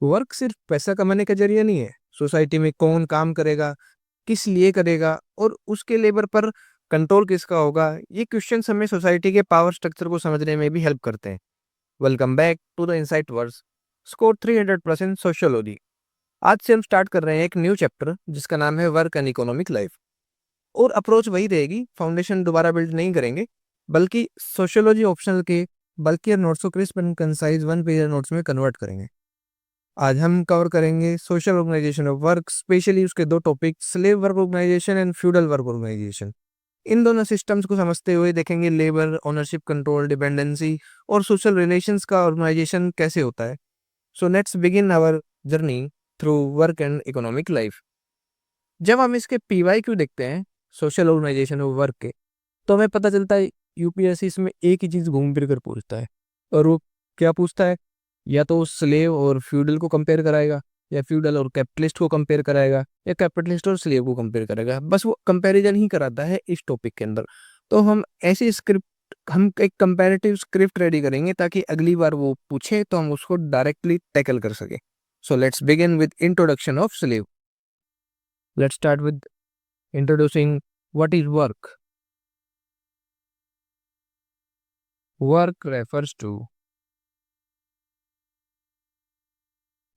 Work सिर्फ पैसा कमाने का जरिया नहीं है। सोसाइटी में कौन काम करेगा, किस लिए करेगा और उसके लेबर पर कंट्रोल किसका होगा, ये क्वेश्चंस हमें सोसाइटी के पावर स्ट्रक्चर को समझने में भी हेल्प करते हैं। Welcome back to the insight verse. Score 300% sociology. आज से हम स्टार्ट कर रहे हैं एक न्यू चैप्टर जिसका नाम है वर्क एंड इकोनॉमिक लाइफ। और अप्रोच वही रहेगी, फाउंडेशन दोबारा बिल्ड नहीं करेंगे, बल्कि सोशियोलॉजी ऑप्शनल के बल्कि नोट्स को crisp and concise one page notes में कन्वर्ट करेंगे। आज हम कवर करेंगे social organisation of work, specially उसके दो topic, slave work organisation and feudal work organisation. इन दोनों सिस्टम्स को समझते हुए देखेंगे लेबर, ओनरशिप, कंट्रोल, डिपेंडेंसी और सोशल रिलेशंस का ऑर्गेनाइजेशन कैसे होता है। So let's begin our journey through work and economic life. जब हम इसके PYQ देखते हैं, सोशल ऑर्गेनाइजेशन ऑफ वर्क के, तो हमें पता चलता है यूपीएससी इसमें एक ही चीज घूम फिर कर पूछता है। और वो क्या पूछता है? या तो स्लेव और फ्यूडल को कंपेयर कराएगा, या फ्यूडल और कैपिटलिस्ट को कंपेयर कराएगा, या कैपिटलिस्ट और स्लेव को कंपेयर करेगा। बस वो कंपैरिजन ही कराता है इस टॉपिक के अंदर। तो हम एक कंपैरेटिव स्क्रिप्ट रेडी करेंगे ताकि अगली बार वो पूछे तो हम उसको डायरेक्टली टैकल कर सके। सो let's begin with introduction of slave. Let's start with introducing what is work. Work refers to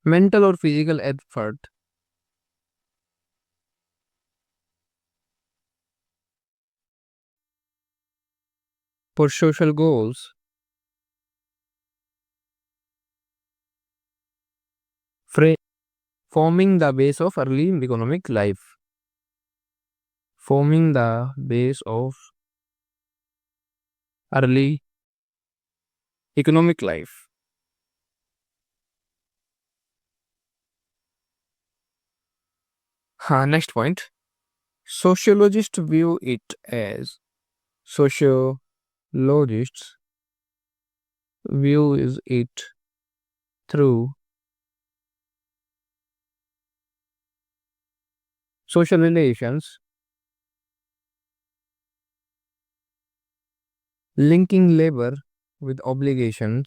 mental or physical effort for social goals, fra- forming the base of early economic life. Forming the base of early economic life. Next point. Sociologists view it as sociologists view is it through social relations, linking labor with obligations,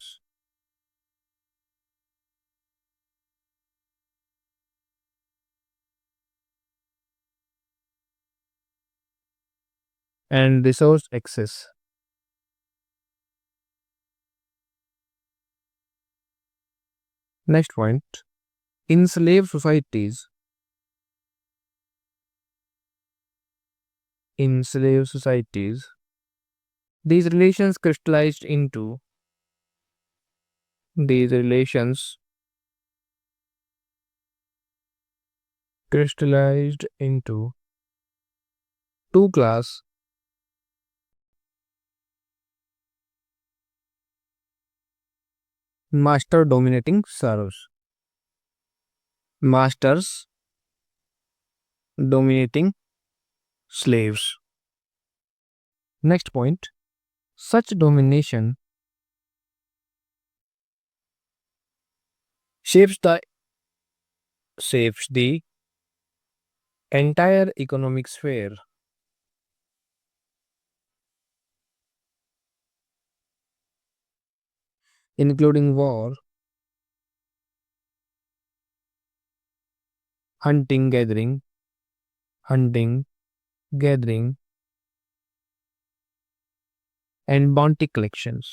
and resource access. Next point. In slave societies, these relations crystallized into two class master dominating serfs. Masters dominating slaves. Next point. Such domination shapes the entire economic sphere, including war, hunting, gathering, and bounty collections.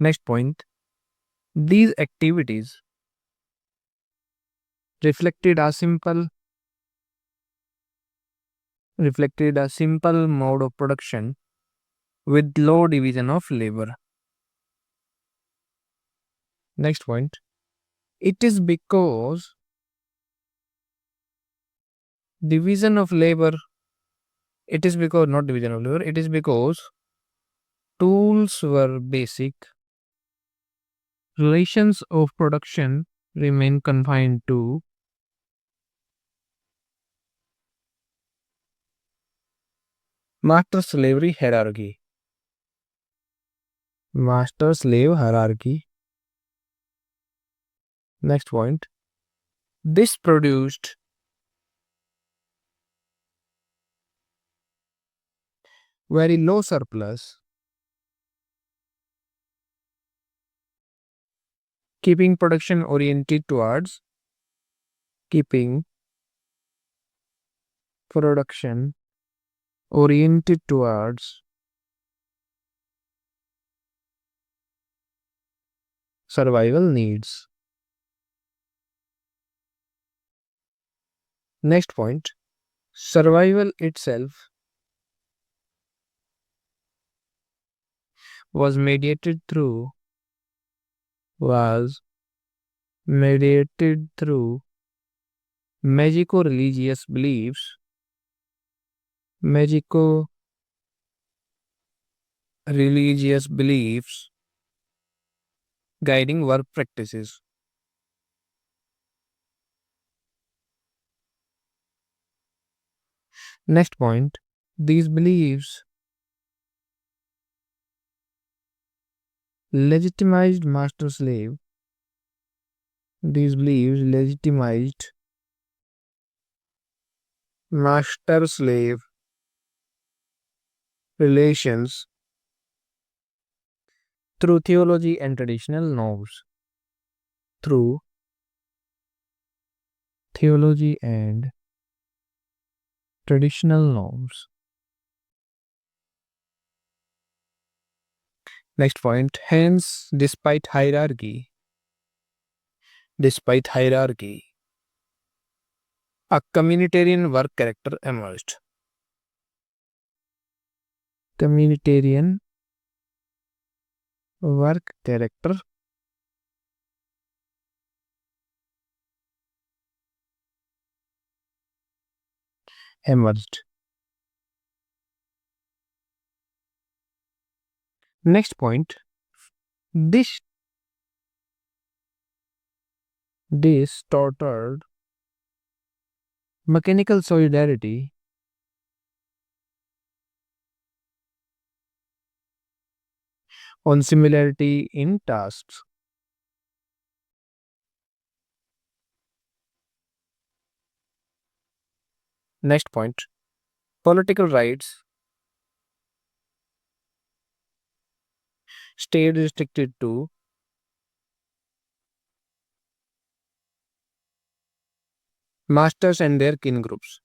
Next point. These activities reflected a simple mode of production with low division of labor. Next point. It is because division of labor, it is because not division of labor, it is because tools were basic, relations of production remain confined to master slave hierarchy. Next point. This produced very low surplus, keeping production oriented towards keeping production oriented towards survival needs. Next point, survival itself was mediated through was mediated through magico-religious beliefs, magico-religious beliefs guiding work practices. Next point, these beliefs legitimized master slave. These beliefs legitimized master slave relations through theology and traditional norms. Through theology and traditional norms. Next point, hence, despite hierarchy, a communitarian work character emerged. Communitarian work character emerged. Next point, this distorted mechanical solidarity on similarity in tasks. Next point, political rights stayed restricted to masters and their kin groups.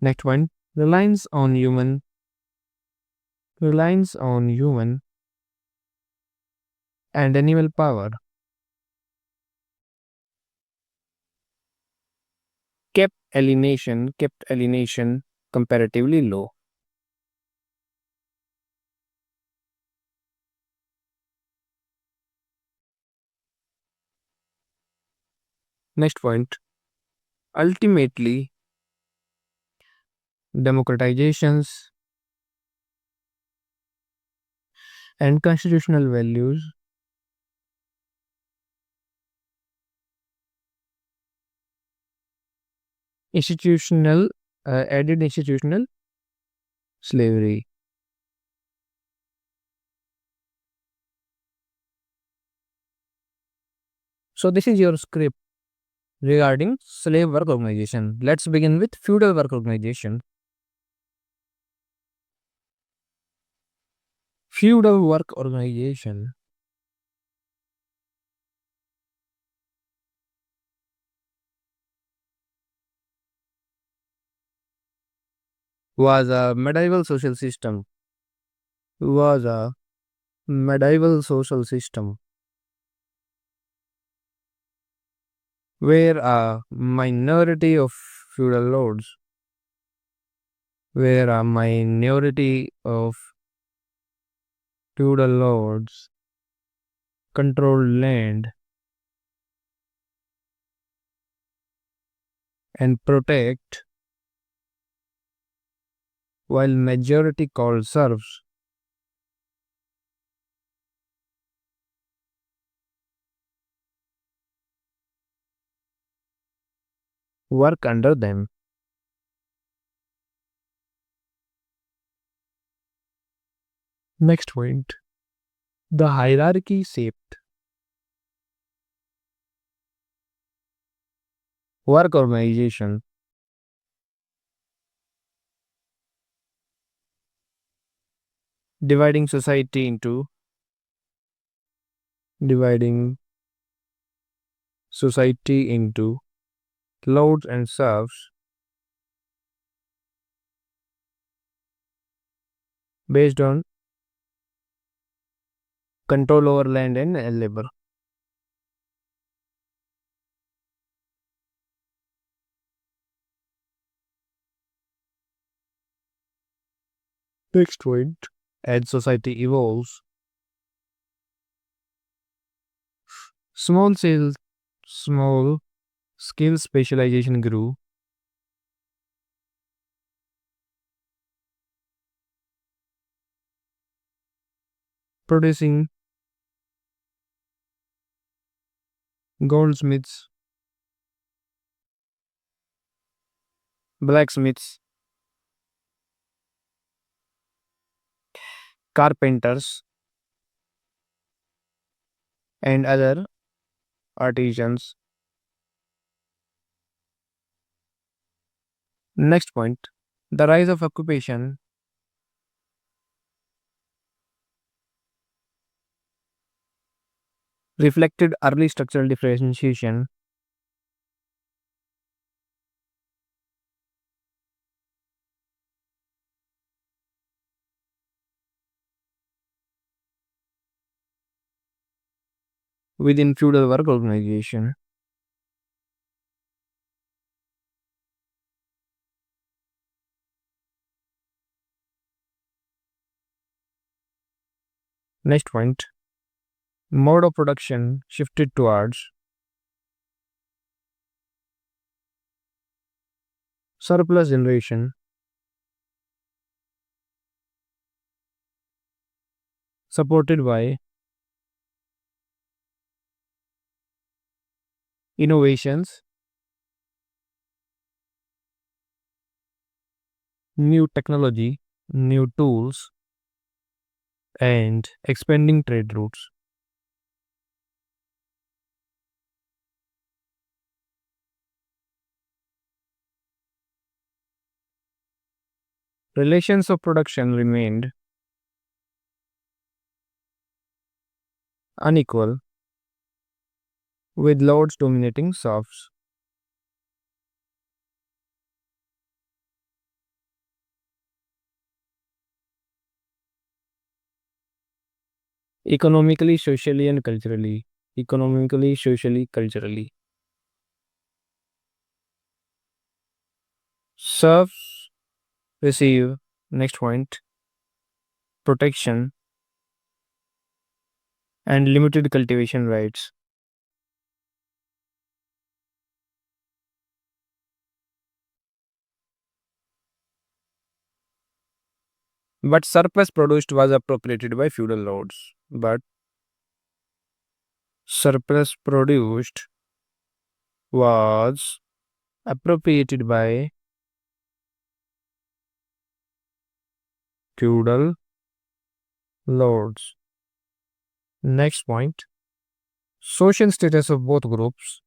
Next one, reliance on human and animal power kept alienation comparatively low. Next point, ultimately, democratizations and constitutional values institutional added institutional slavery. So this is your script regarding slave work organization. Let's begin with feudal work organization. Feudal work organization was a medieval social system. Was a medieval social system where a minority of feudal lords, where a minority of feudal lords controlled land and protect, while majority called serfs work under them. Next point, the hierarchy shaped Work organization, dividing society into dividing society into loads and serves based on control over land and labor. Next point, as society evolves, small sales, small scale specialization grew, producing goldsmiths, blacksmiths, carpenters, and other artisans. Next point, the rise of occupation reflected early structural differentiation within feudal work organization. Next point, mode of production shifted towards surplus generation, supported by innovations, new technology, new tools, and expanding trade routes. Relations of production remained unequal, with lords dominating serfs. Economically, socially, and culturally. Economically, socially, culturally. Serfs receive, next point, protection and limited cultivation rights. But surplus produced was appropriated by feudal lords. But surplus produced was appropriated by feudal lords. Next point, social status of both groups.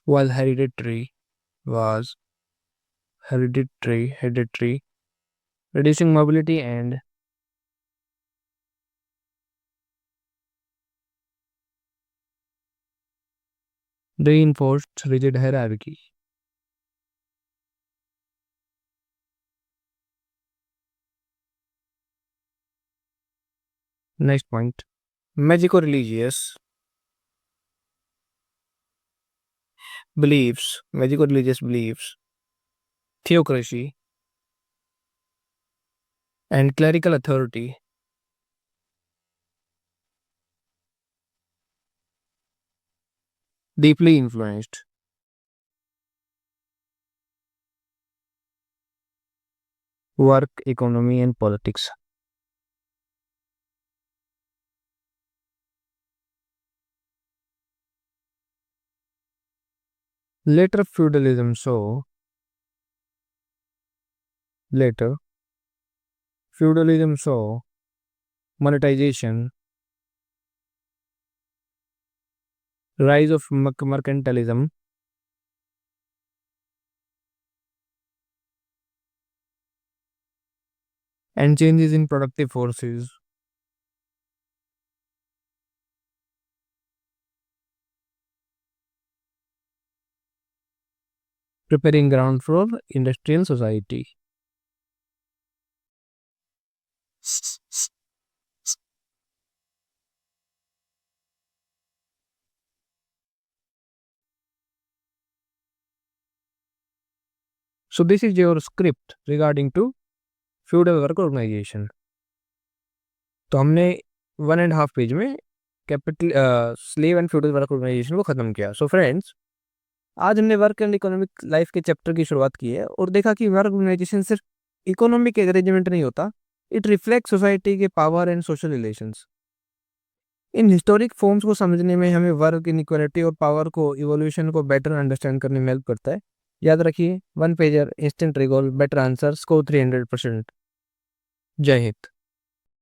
While was hereditary, reducing mobility and reinforced rigid hierarchy. Next point, magico-religious magico-religious beliefs, theocracy, and clerical authority deeply influenced work, economy, and politics. Later feudalism saw later feudalism saw monetization, rise of mercantilism, and changes in productive forces, preparing ground for industrial society. So this is your script regarding to feudal work organisation. तो हमने 1.5 page में capital slave and feudal work organisation को खत्म किया. So friends, आज हमने work and economic life के chapter की शुरुआत की है और देखा कि वर्क ऑर्गेनाइजेशन सिर्फ इकोनॉमिक अरेंजमेंट नहीं होता, इट रिफ्लेक्ट सोसाइटी के पावर एंड सोशल रिलेशंस. इन हिस्टोरिक फॉर्म्स को समझने में हमें वर्क इनइक्वालिटी और पावर को इवोल्यूशन को बेटर अंडरस्टैंड करने में हेल्प करता है. याद रखिए, 1 pager, instant recall, better answer, score 300%. जय हिंद.